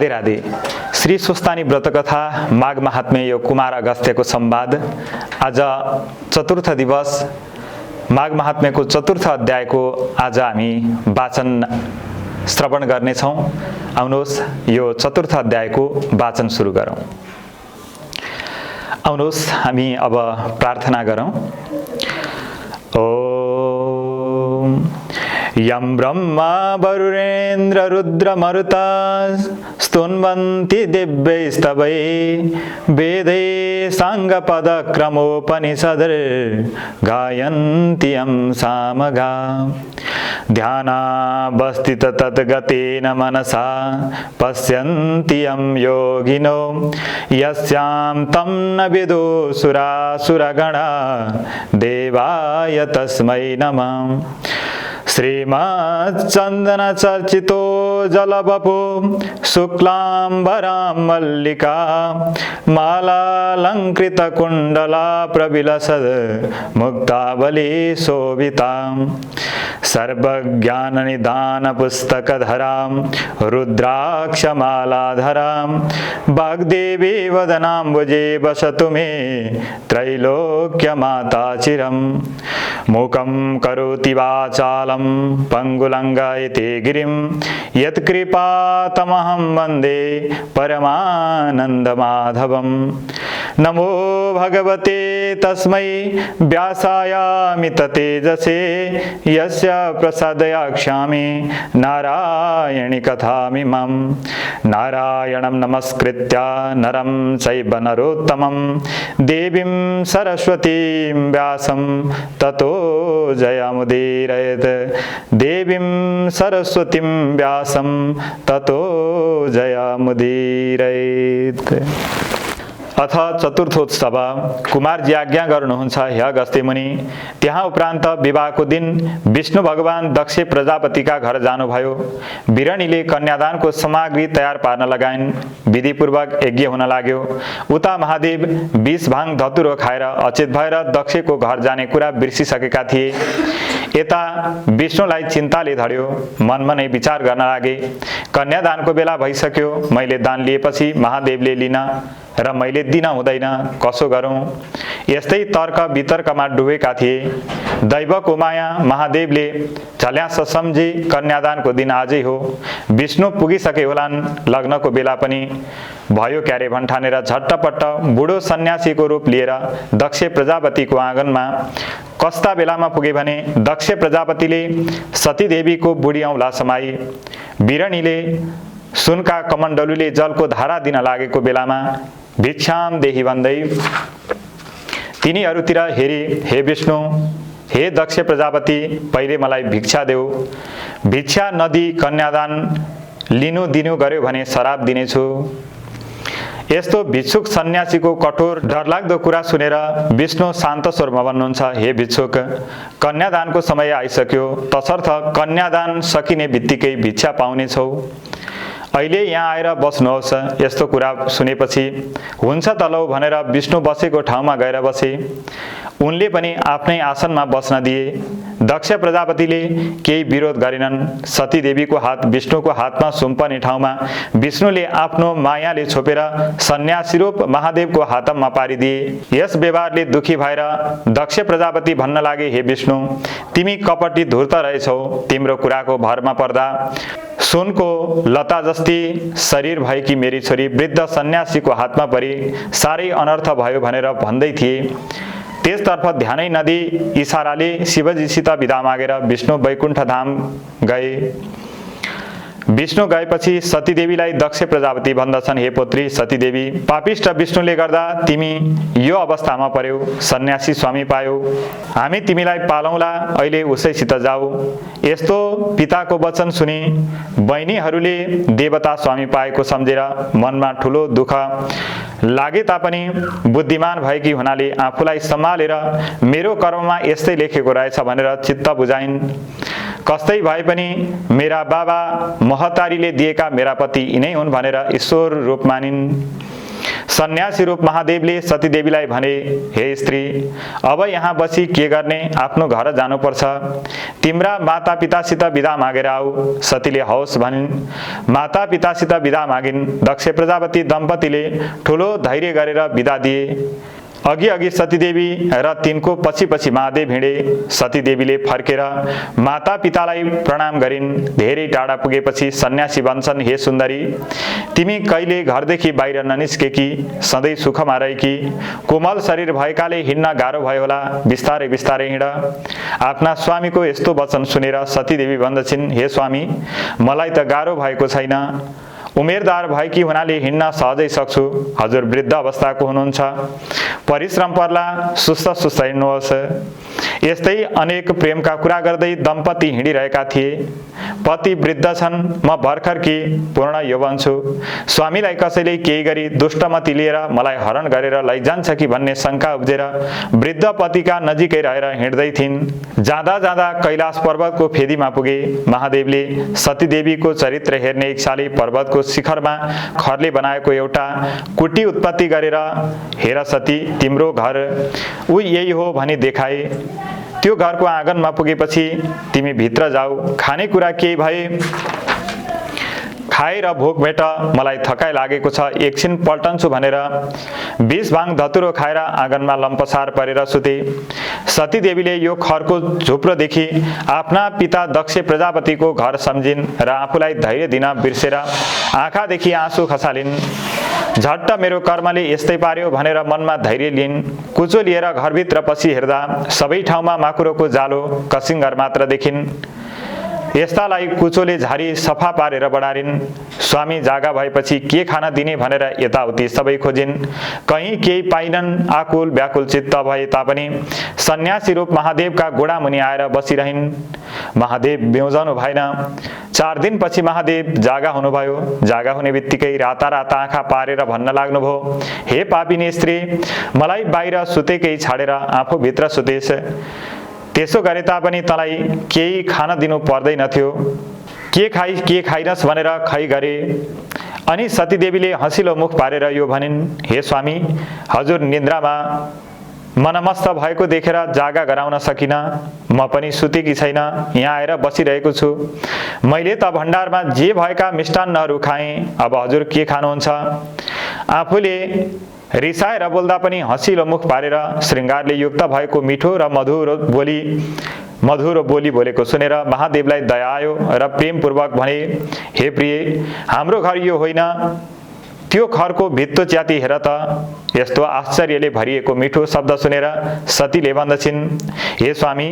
राधे राधे। श्री स्वस्थानी व्रत कथा माघ महात्म्य यो कुमार अगस्त्यको संवाद। आज चतुर्थ दिवस माघ महात्म्यको चतुर्थ अध्यायको आज हामी वाचन श्रवण गर्नेछौँ। आउनुहोस् यो चतुर्थ अध्यायको वाचन सुरु गरौँ। आउनुहोस् हामी अब प्रार्थना गरौँ। ओम यं ब्रह्मा वरुणेन्द्र रुद्र मरुता स्तुन्वन्ति दिव्यैस्तवै वेदै साङ्गपदक्रमोपनिषदर् गायन्ति यं सामगा ध्यानावस्थित तद्गतेन मनसा पश्यन्ति यं योगिनो यस्यां तं न विदो सुरासुरगणा देवाय तस्मै नमः। श्रीमच्चन्दनचर्चितो जलवपु शुक्लाम्बरां मल्लिका मालालङ्कृतकुण्डला प्रविलसद् मुक्तावली शोभितां सर्वज्ञाननिदानपुस्तकधरां रुद्राक्षमालाधरां वाग्देवी वदनाम्बुजे वसतु मे त्रैलोक्यमाता चिरं। मूकं करोति वाचालं पंगुलंगायते गिरिं यत्कृपातमहं वन्दे परमानन्दमाधवं। नमो भगवते तस्मै व्यासायामित तेजसे यस्य प्रसादयाक्ष्यामि नारायणी कथामिमं। नारायणं नमस्कृत्य नरं चैव नरोत्तमं देवीं सरस्वतीं व्यासं ततो जयमुदीरयेत्। देवीं सरस्वतीं व्यासं ततो जयमुदीरयेत्। अथ चतुर्थोत्सव। कुमारजी आज्ञा गर्नुहुन्छ हे अगस्त्य मुनि। त्यहाँ उपरान्त विवाहको दिन विष्णु भगवान दक्ष प्रजापतिका घर जानुभयो। बिरणीले कन्यादानको सामग्री तयार पार्न लगाइन्। विधिपूर्वक यज्ञ हुन लाग्यो। उता महादेव विष भाङ धतुरो खाएर अचेत भएर दक्षको घर जाने कुरा बिर्सिसकेका थिए। यता विष्णुलाई चिन्ताले धड्यो। मनमा नै विचार गर्न लागे, कन्यादानको बेला भइसक्यो। मैले दान लिएपछि महादेवले लिन र मैले दिन हुँदैन, कसो गरौँ? यस्तै तर्क वितर्कमा डुबेका थिए। दैवको माया महादेवले झल्यास सम्झी कन्यादानको दिन आजै हो। विष्णु पुगिसके होलान्। लग्नको बेला पनि भयो क्यारे भन्ठानेर झट्टपट्ट बुढो सन्यासीको रूप लिएर दक्ष प्रजापतिको आँगनमा कस्ता बेलामा पुगे भने दक्ष प्रजापतिले सतीदेवीको बुढी औँला समाई। बिरणीले सुनका कमण्डलुले जलको धारा दिन लागेको बेलामा भिक्षाम देही भन्दै तिनीहरूतिर हेरी, हे विष्णु, हे दक्ष प्रजापति, पहिले मलाई भिक्षा देऊ। भिक्षा नदी कन्यादान लिनु दिनु गर्यो भने शराप दिनेछु। यस्तो भिक्षुक सन्यासीको कठोर डरलाग्दो कुरा सुनेर विष्णु शान्त स्वरमा भन्नुहुन्छ, हे भिक्षुक, कन्यादानको समय आइसक्यो, तसर्थ कन्यादान सकिने बित्तिकै भिक्षा पाउनेछौ। अहिले यहाँ आएर बस्नुहोस्। यस्तो कुरा सुनेपछि हुन्छ त लौ भनेर विष्णु बसेको ठाउँमा गएर बसे। उनले पनि आफ्नै आसनमा बस्न दिए। दक्ष प्रजापतिले केही विरोध गरेनन्। सतीदेवीको हात विष्णुको हातमा सुम्पने ठाउँमा विष्णुले आफ्नो मायाले छोपेर सन्यासीरूप महादेवको हातमा पारिदिए। यस व्यवहारले दुखी भएर दक्ष प्रजापति भन्न लागे, हे विष्णु, तिमी कपटी धूर्त रहेछौ। तिम्रो कुराको भरमा पर्दा सुनको लता जस्ती शरीर भएकी मेरी छोरी वृद्ध सन्यासीको हातमा परि साह्रै अनर्थ भयो भनेर भन्दै थिए। त्यसतर्फ ध्यानै नदी इसाराले शिवजीसित बिदा मागेर विष्णु वैकुण्ठ धाम गए। विष्णु गएपछि सतीदेवीलाई दक्ष प्रजापति भन्दछन्, हे पुत्री सतीदेवी, पापिष्ट विष्णुले गर्दा तिमी यो अवस्थामा पर्यौ। सन्यासी स्वामी पायौ। हामी तिमीलाई पालौँला, अहिले उसैसित जाऊ। यस्तो पिताको वचन सुनि बहिनीहरूले देवता स्वामी पाएको सम्झेर मनमा ठुलो दुःख लागे तापनि बुद्धिमान भएकी हुनाले आफूलाई सम्हालेर मेरो कर्ममा यस्तै लेखेको रहेछ भनेर चित्त बुझाइन्। कस्तै भए पनि मेरा बाबा महतारीले दिएका मेरा पति यिनै हुन् भनेर ईश्वर रूप मानिन्। सन्यासी रूप महादेवले सतीदेवीलाई भने, हे स्त्री, अब यहाँ बसी के गर्ने, आफ्नो घर जानुपर्छ। तिम्रा मातापितासित बिदा मागेर आऊ। सतीले हवस् भनिन्। मातापितासित बिदा मागिन्। दक्ष प्रजापति दम्पतिले ठुलो धैर्य गरेर बिदा दिए। अघि सतीदेवी र तिनको पछि महादेव हिँडे। सतीदेवीले फर्केर मातापितालाई प्रणाम गरिन्। धेरै टाढा पुगेपछि सन्यासी भन्छन्, हे सुन्दरी, तिमी कहिले घरदेखि बाहिर ननिस्केकी, सधैँ सुखमा रहेकी, कोमल शरीर भएकाले हिँड्न गाह्रो भयो होला, बिस्तारै बिस्तारै हिँड। आफ्ना स्वामीको यस्तो वचन सुनेर सतीदेवी भन्दछिन्, हे स्वामी, मलाई त गाह्रो भएको छैन, उमेरदार भएकी हुनाले हिँड्न सहजै सक्छु। हजुर वृद्ध अवस्थाको हुनुहुन्छ, परिश्रम पर्ला, सुस्त हिँड्नुहोस्। यस्तै अनेक प्रेमका कुरा गर्दै दम्पति हिँडिरहेका थिए। पति वृद्ध छन्, म भर्खर कि पूर्ण यौवन छु। स्वामीलाई कसैले केही गरी दुष्टमती लिएर मलाई हरण गरेर लैजान्छ कि भन्ने शङ्का उब्जेर वृद्ध पतिका नजिकै रहेर हिँड्दै थिइन्। जाँदा जाँदा कैलाश पर्वतको फेदीमा पुगे। महादेवले सतीदेवीको चरित्र हेर्ने इच्छाले पर्वतको शिखरमा खरले बनाएको एउटा कुटी उत्पत्ति गरेर, हेर सती, तिम्रो घर ऊ यही हो भनी देखाए। त्यो घरको आँगनमा पुगेपछि तिमी भित्र जाऊ, खानेकुरा केही भए खाएर भोक मेट, मलाई थकाइ लागेको छ, एकछिन पल्टन्छु भनेर 20 भाङ धतुरो खाएर आँगनमा लम्पसार परेर सुते। सतीदेवीले यो खरको झुप्रोदेखि आफ्ना पिता दक्ष प्रजापतिको घर सम्झिन् र आफूलाई धैर्य दिन बिर्सेर आँखादेखि आँसु खसालिन्। झट्ट मेरो कर्मले यस्तै पार्यो भनेर मनमा धैर्य लिइन्। कुचो लिएर घरभित्र पसी हेर्दा सबै ठाउँमा माकुरोको जालो कसिङ्गर मात्र देखिन्। यस्तालाई कुचोले झारी सफा पारेर बढारिन्। स्वामी जागा भएपछि के खान दिने भनेर यताउति सबै खोजिन्, कहीँ केही पाइनन्। आकुल व्याकुल चित्त भए तापनि सन्यासी रूप महादेवका गोडामुनि आएर बसिरहन्। महादेव ब्योजनु भएन। 4 दिनपछि महादेव जागा हुनुभयो। जागा हुने बित्तिकै राता आँखा पारेर भन्न लाग्नुभयो, हे पापिनी स्त्री, मलाई बाहिर सुतेकै छाडेर आफू भित्र सुतेछ। त्यसो गरे तापनि तँलाई केही खान दिनु पर्दैनथ्यो। के खाइनस् भनेर खै गरे। अनि सतीदेवीले हँसिलो मुख पारेर यो भनिन्, हे स्वामी, हजुर निन्द्रामा मनमस्त भएको देखेर जागा गराउन सकिन। म पनि सुतेकी छैन, यहाँ आएर बसिरहेको छु। मैले त भण्डारमा जे भएका मिष्टान्नहरू खाएँ, अब हजुर के खानुहुन्छ? आफूले रिसाएर बोल्दा पनि हँसिलो मुख पारेर श्रृङ्गारले युक्त भएको मिठो र मधुरो बोली बोलेको सुनेर महादेवलाई दया आयो र प्रेमपूर्वक भने, हे प्रिय, हाम्रो घर यो होइन, त्यो खरको भित्तो च्याती हेर त। यस्तो आश्चर्यले भरिएको मिठो शब्द सुनेर सतीले भन्दछिन्, हे स्वामी,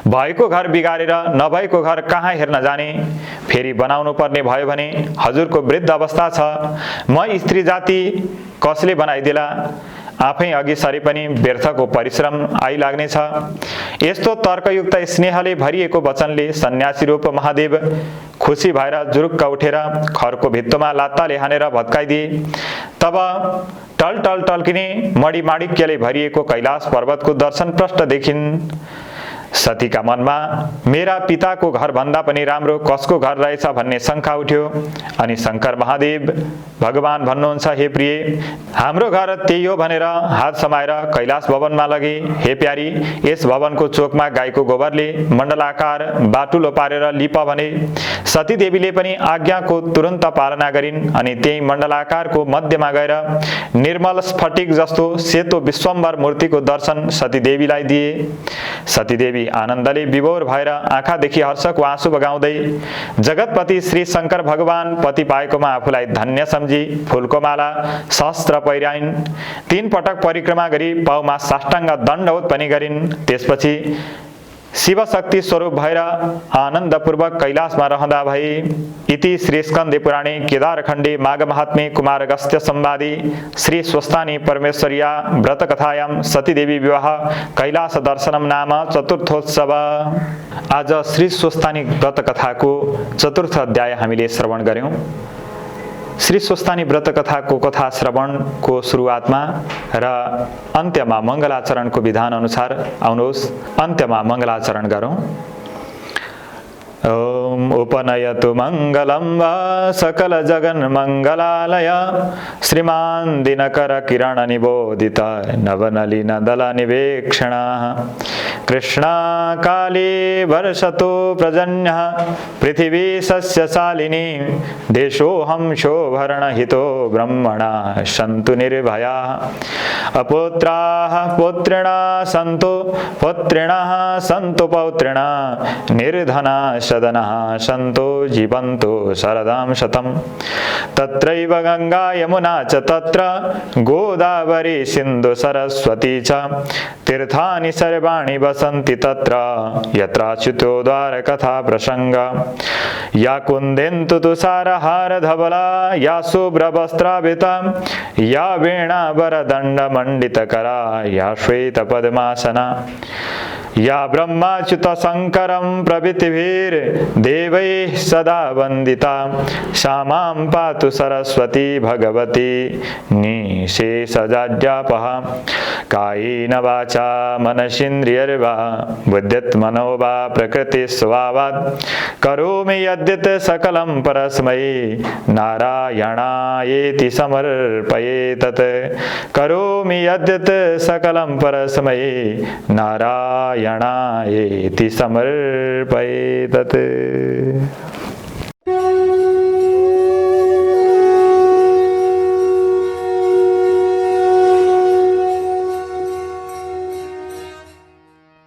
भएको घर बिगारेर नभएको घर कहाँ हेर्न जाने? फेरि बनाउनु पर्ने भयो भने हजुरको वृद्ध अवस्था छ, म स्त्री जाति कसले बनाइदेला? आफै अघि सरे पनि व्यर्थको परिश्रम आइलाग्नेछ। यस्तो तर्कयुक्त स्नेहले भरिएको वचनले सन्यासी रूप महादेव खुसी भएर जुरुक्क उठेर खरको भित्तोमा लात्ताले हानेर भत्काइदिए। तब टल टल्किने मणिमाणिक्यले भरिएको कैलाश पर्वतको दर्शन प्रष्ट देखिन्। सतीका मनमा मेरा पिताको घर भन्दा पनि राम्रो कसको घर रहेछ भन्ने शङ्का उठ्यो। अनि शङ्कर महादेव भगवान भन्नुहुन्छ, हे प्रिय, हाम्रो घर त्यही हो भनेर हात समाएर कैलाश भवनमा लगे। हे प्यारी, यस भवनको चोकमा गाईको गोबरले मण्डलाकार बाटुलो पारेर लिप भने। सतीदेवीले पनि आज्ञाको तुरन्त पालना गरिन् अनि त्यही मण्डलाकारको मध्यमा गएर निर्मल स्फटिक जस्तो सेतो विश्वम्भर मूर्तिको दर्शन सतीदेवीलाई दिए। सतीदेवी आनन्दले विभोर भएर आँखादेखि हर्षको आँसु बगाउँदै जगतपति श्री शङ्कर भगवान पति पाएकोमा आफूलाई धन्य सम्झी फूलको माला सहस्त्र पहिर्याइन्। 3 पटक परिक्रमा गरी पाउमा साष्टाङ्ग दण्डवत पनि गरिन्। त्यसपछि शिवशक्ति स्वरूप भएर आनन्दपूर्वक कैलाशमा रहँदा भए। इति श्री स्कन्दे पुराणे केदारखण्डे माघ महात्म्ये कुमारगस्त्य संवादे श्री स्वस्थानी परमेश्वर्या व्रतकथायां सतीदेवी विवाह कैलाश दर्शनम नाम चतुर्थोत्सव। आज श्री स्वस्थानी व्रतकथाको 4थ अध्याय हामीले श्रवण गर्यौं। श्री स्वस्थानी व्रतकथाको कथा श्रवणको सुरुवातमा र अन्त्यमा मङ्गलाचरणको विधान अनुसार आउनुहोस् अन्त्यमा मङ्गलाचरण गरौँ। ओम ॐ उपनयतु मङ्गलं वा सकलजगन्मङ्गलालय श्रीमान् दिनकरकिरणनिबोधित नवनलिनदलनिवेक्षणाः कृष्णाकाले वर्षतु पर्जन्यः पृथिवी सस्यशालिनी देशोऽहं शोभरणहितो ब्रह्मणा सन्तु निर्भयाः अपुत्राः पुत्रिणः सन्तु पुत्रिणः सन्तु पौत्रिणः निर्धनाः सदनः सन्तु जीवन्तु शरदां शतम् तत्रैव गङ्गा यमुना च तत्र गोदावरी सिन्धु सरस्वती च तीर्थानि सर्वाणि वसन्ति तत्र यत्राच्युतोद्वार कथा प्रसंग या कुन्देन्दु तुषारहार धवला या शुभ्रवस्त्रावृता या वीणावरदण्डमण्डितकरा या श्वेतपद्मासना या ब्रह्माच्युतशङ्करं प्रभृतिभिर्देवैः सदा वन्दिता सा मां पातु सरस्वती भगवती निःशेषजाड्यापहा कायेन वाचा मनसेन्द्रियैर्वा बुद्ध्यात्मनो वा प्रकृतिस्वभावात् करोमि यद्यत् सकलं परस्मै नारायणायेति समर्पयेतत् करोमि यद्यत् सकलं परस्मै नारायणायेति समर्पयेतत्।